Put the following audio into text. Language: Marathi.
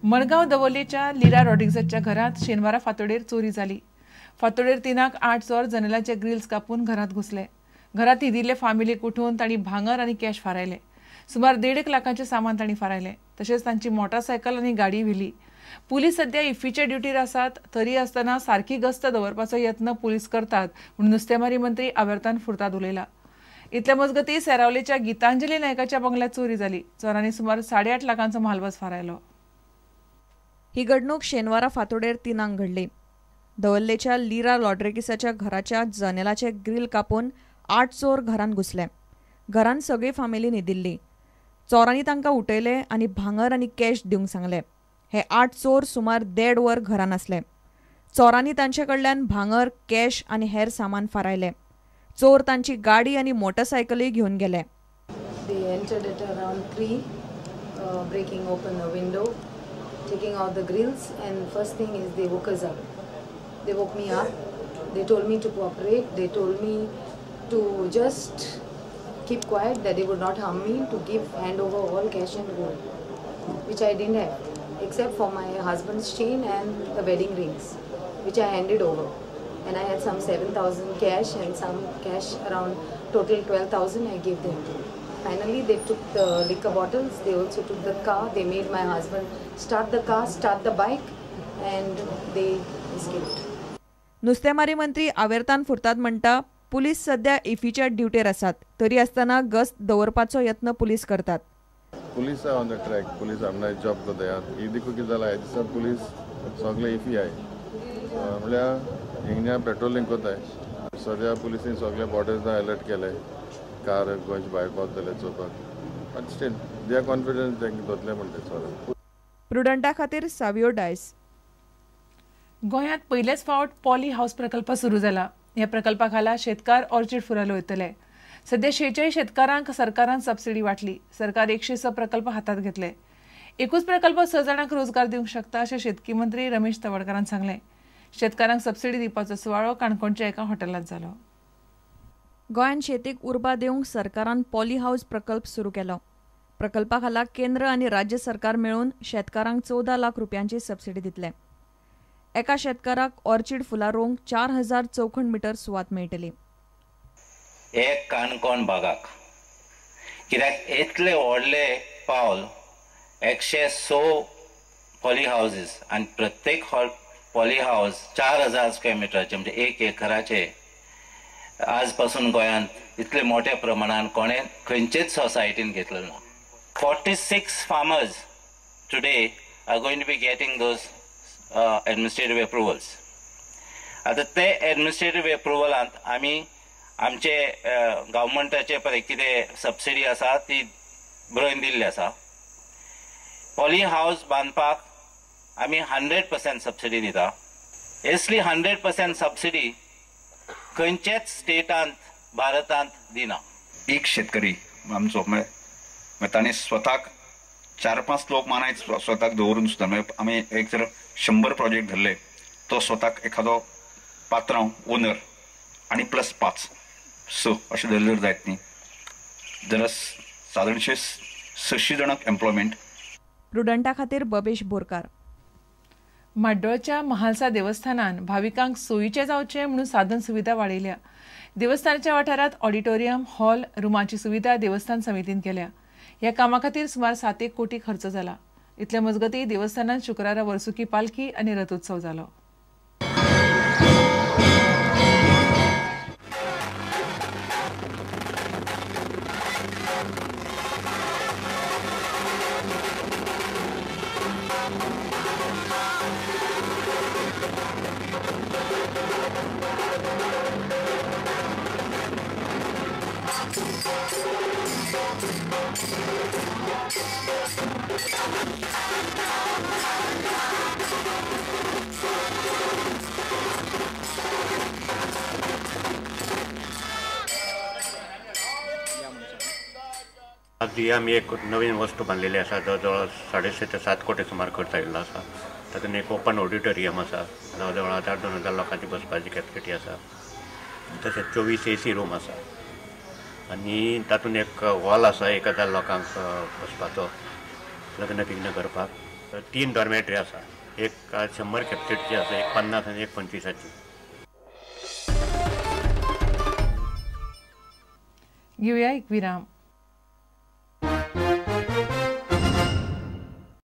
मडगांव दवल्लेच्या लीरा रॉड्रिग्जच्या घरात शेनवारा फांतोडेर चोरी जाली। फांतोडेर तिनाक 8 चोर जनेलाचे ग्रिल्स कापून घरात घुसले। घरात न्हिदिल्ले फामिलीक उठून तांणी भांगर आनी कॅश फारायले। सुमार 1.5 लाखांचे सामान तांणी फारायले। तशेंच तांची मोटारसायकल आनी गाडी व्हिली। पुलीस सध्या इफ्फीच्या ड्युटीर आसात, तरी आसतना सारकी गस्त दवरपाचो यत्न पुलीस करतात म्हूण नुस्तेमारी मंत्री आवर्तान फुर्ताद उलयला। इतले मजगतीं सेरावलेच्या गितांजली नायकाच्या बंगल्यात चोरी जाली। चोरांनी सुमार 8.5 लाखांचो म्हालवस फारायलो। ही घडणूक शेनवारा फांतोडेर 3 घडली। दवल्लेच्या लीरा रॉड्रिग्जच्या घराच्या जनेलाचे ग्रिल कापून 8 चोर घरांत घुसले। घरांत सगळी फामिली न्हिदिल्ली। चोरांनी तांकां उठयले आनी भांगर आनी कॅश दिवंक सांगले। हे 8 चोर सुमार 1.5 वर घरांत आसले। चोरांनी तांचे कडल्यान भांगर, कॅश आनी हेर सामान फारायले। चोर तांची गाडी आनी मोटारसायकलय घेवन गेले। They entered at around 3, breaking open a window, taking out the grills, and first thing is they woke us up. They woke me up. They told me to cooperate. They told me to just keep quiet, that they would not harm me, to hand over all cash and gold, which I didn't have, except for my husband's chain and the wedding rings, which I handed over. And I had some 7,000 cash and some cash, around total 12,000 I gave them. Finally, they took the liquor bottles. They also took the car. They made my husband start the car, start the bike, and they escaped. नुस्तेमारी मंत्री आवर्तान फुर्ताद म्हणटा, पुलीस सध्या इफ्फीच्या ड्युटीर आसात, तरी आसतना गस्त दवरपाचो यत्न पुलीस करतात। Police on the track, police आपणा जॉब करतात। ही देखो कितें जाला, ह्या दिसा पुलीस सगळे इफ्फी आहे, म्हळ्यार हिंगा पेट्रोलिंग करताय। सद्या पुलिसीन सगळे बॉर्डर्स अलर्ट केले, कार गोंयचे भायर पावतले चोवपाक, but still they are confident ते दोतले म्हणटा चोर। प्रुडंटा खातीर सावियो डायस। गोंयांत पयलेच फावट पॉली हाऊस प्रकल्प सुरू जाला। ह्या प्रकल्पा खाला शेतकार ऑर्चिड फुलालो वयतले। सध्या 46 शेतकारांक सरकारान सबसिडी वाटली। सरकार 106 प्रकल्प हातात घेतले। एकूच प्रकल्प 6 जाणांक रोजगार दिवंक शकता अशें शेतकी मंत्री रमेश तवडकरान सांगलें। शेतकारांक सबसिडी दिवपाचो सुवाळो काणकोणच्या एका हॉटेलांत जालो। गोंयांत शेतीक उर्बा दिवंक सरकारान पॉली हाऊस प्रकल्प सुरू केलो। प्रकल्पा खाला केंद्र आनी राज्य सरकार मेळून शेतकारांक 14 लाख रुपयांची सबसिडी दितले। एका शेतकाराक ऑर्चिड फुलां रोवंक 4000 चौखण मीटर सुवात मेळटली। एक काणकोण भागाक कित्याक इतले व्हडले पावल 106 पॉली हाऊसेस आनी प्रत्येक पॉली हाऊस 4000 स्क्वेअर मीटरचे म्हणजे 1 एकराचे आज पासून गोंयांत इतले मोठ्या प्रमाणात कोणे खंयचेच सोसायटीन घेतलेलो ना। 46 farmers today are going to be getting those administrative approvals. आता ते administrative approvalant आमी आमचे गव्हर्नमेंटाचे पळय कितें सबसिडी आसा ती बरोवन दिल्ली आसा। पॉली हाऊस बांदपाक आमी 100% सबसिडी दिता। असली 100% सबसिडी खंयचेच स्टेटांत भारतांत दिना। एक शेतकरी आमचो ताणें स्वताक 4-5 लोक मानाय स्वताक दवरून सुद्दां आमी एक जर 100 प्रोजेक्ट धरले, तो स्वताक एखादो पात्रांव ओनर आनी +5 6 अशें धरल्यार जायत न्ही, जाल्यार सादारणशे 600 जाणांक एम्प्लॉयमेंट। प्रुडंटा खातीर बबेश बोरकार। म्हाड्डोळच्या महालसा देवस्थानान भाविकांक सोयीचे जावचे म्हणून साधन सुविधा वाडयल्या। देवस्थानाच्या वाठारांत ऑडिटोरियम, हॉल, रुमांची सुविधा देवस्थान समितीन केल्या। ह्या कामा खातीर सुमार 7 कोटी खर्च जाला। इतले मजगतीं देवस्थानात शुक्रारा वर्सुकी पालखी आनी रथोत्सव जालो। ही आमी एक नवीन वस्तू बांधलेली आसा, जवळ 6.5 ते 7 कोटी सुमार खर्च आयिल्लो आसा। तातूंत एक ओपन ऑडिटोरियम आसा, जवळ 1000-2000 लोकांची बसपाची कॅपॅसिटी आसा। तशेंच 24 AC रूम आसा आनी तातूंत एक हॉल आसा 1000 लोकांक बसपाचो लग्न बिग्न करपाक। 3 डॉर्मेटरी आसा, एक 100 कॅपॅसिटीची आसा, एक 50 आनी एक 25ची. घेऊया एक विराम.